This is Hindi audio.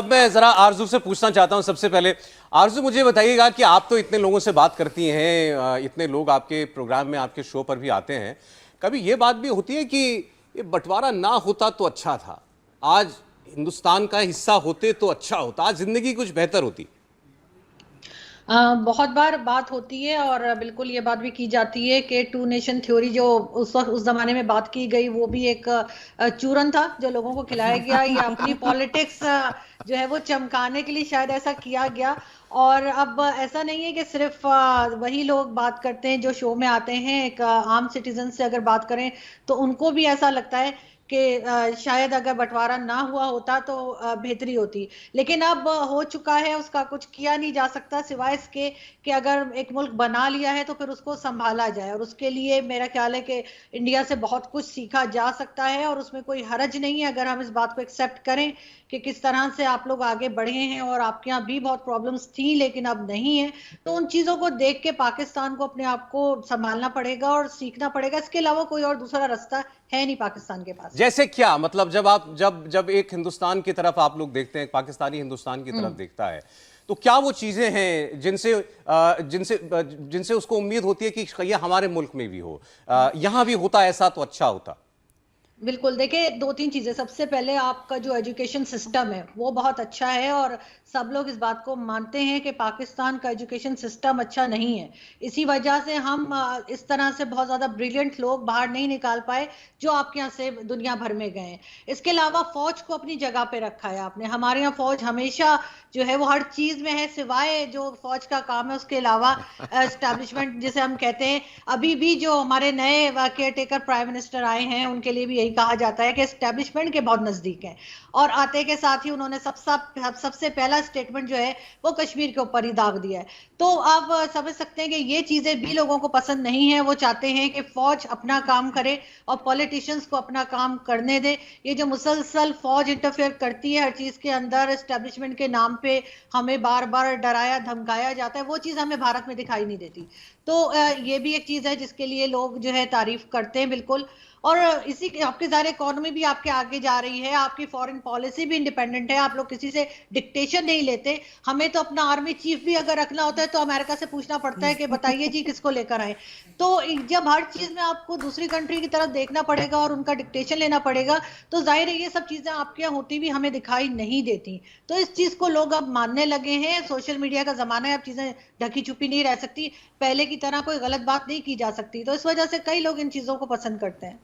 अब मैं जरा आरजू से पूछना चाहता हूं। सबसे पहले आरजू, मुझे बताइएगा कि आप तो इतने लोगों से बात करती हैं, इतने लोग आपके प्रोग्राम में, आपके शो पर भी आते हैं, कभी ये बात भी होती है कि ये बंटवारा ना होता तो अच्छा था, आज हिंदुस्तान का हिस्सा होते तो अच्छा होता, आज जिंदगी कुछ बेहतर होती? बहुत बार बात होती है और बिल्कुल ये बात भी की जाती है कि टू नेशन थ्योरी जो उस वक्त उस जमाने में बात की गई वो भी एक चूरन था जो लोगों को खिलाया गया, या अपनी पॉलिटिक्स जो है वो चमकाने के लिए शायद ऐसा किया गया। और अब ऐसा नहीं है कि सिर्फ वही लोग बात करते हैं जो शो में आते हैं। एक आम सिटीजन से अगर बात करें तो उनको भी ऐसा लगता है कि शायद अगर बंटवारा ना हुआ होता तो बेहतरी होती। लेकिन अब हो चुका है, उसका कुछ किया नहीं जा सकता सिवाय इसके कि अगर एक मुल्क बना लिया है तो फिर उसको संभाला जाए। और उसके लिए मेरा ख्याल है कि इंडिया से बहुत कुछ सीखा जा सकता है और उसमें कोई हर्ज नहीं है अगर हम इस बात को एक्सेप्ट करें कि किस तरह से आप लोग आगे बढ़े हैं और आपके यहाँ भी बहुत प्रॉब्लम्स थी लेकिन अब नहीं है। तो उन चीजों को देख के पाकिस्तान को अपने आप को संभालना पड़ेगा और सीखना पड़ेगा। इसके अलावा कोई और दूसरा रास्ता है नहीं पाकिस्तान के पास। जैसे क्या मतलब, जब आप जब जब एक हिंदुस्तान की तरफ आप लोग देखते हैं, पाकिस्तानी हिंदुस्तान की तरफ देखता है, तो क्या वो चीजें हैं जिनसे जिनसे जिनसे उसको उम्मीद होती है कि ये हमारे मुल्क में भी हो, यहां भी होता ऐसा तो अच्छा होता? बिल्कुल, देखिए दो तीन चीजें। सबसे पहले आपका जो एजुकेशन सिस्टम है वो बहुत अच्छा है और सब लोग इस बात को मानते हैं कि पाकिस्तान का एजुकेशन सिस्टम अच्छा नहीं है। इसी वजह से हम इस तरह से बहुत ज्यादा ब्रिलियंट लोग बाहर नहीं निकाल पाए जो आपके यहाँ से दुनिया भर में गए हैं। इसके अलावा फौज को अपनी जगह पे रखा है आपने। हमारे यहाँ फौज हमेशा जो है वो हर चीज में है, सिवाय जो फौज का काम है उसके अलावा एस्टैब्लिशमेंट जिसे हम कहते हैं। अभी भी जो हमारे नए केयर टेकर प्राइम मिनिस्टर आए हैं उनके लिए भी यही कहा जाता है कि एस्टैब्लिशमेंट के बहुत नजदीक है। और आते के साथ ही उन्होंने सबसे पहला स्टेटमेंट जो है वो कश्मीर के ऊपर ही दाग दिया है। तो आप समझ सकते हैं कि ये चीजें भी लोगों को पसंद नहीं है। वो चाहते हैं कि फौज अपना काम करे और पॉलिटिशियंस को अपना काम करने दे। ये जो मुसलसल फौज इंटरफेयर करती है हर चीज के अंदर, एस्टेब्लिशमेंट के नाम पे हमें बार बार डराया धमकाया जाता है, वो चीज हमें भारत में दिखाई नहीं देती। तो ये भी एक चीज है जिसके लिए लोग जो है तारीफ करते हैं बिल्कुल। और इसी आपकी ज़ाहिर इकोनॉमी भी आपके आगे जा रही है, आपकी फॉरेन पॉलिसी भी इंडिपेंडेंट है, आप लोग किसी से डिक्टेशन नहीं लेते। हमें तो अपना आर्मी चीफ भी अगर रखना होता है तो अमेरिका से पूछना पड़ता है कि बताइए जी किसको लेकर आए। तो जब हर चीज में आपको दूसरी कंट्री की तरफ देखना पड़ेगा और उनका डिक्टेशन लेना पड़ेगा तो जाहिर है ये सब चीजें आपके यहाँ होती भी हमें दिखाई नहीं देती। तो इस चीज को लोग अब मानने लगे हैं। सोशल मीडिया का जमाना है, अब चीजें ढकी छुपी नहीं रह सकती, पहले की तरह कोई गलत बात नहीं की जा सकती। तो इस वजह से कई लोग इन चीजों को पसंद करते हैं।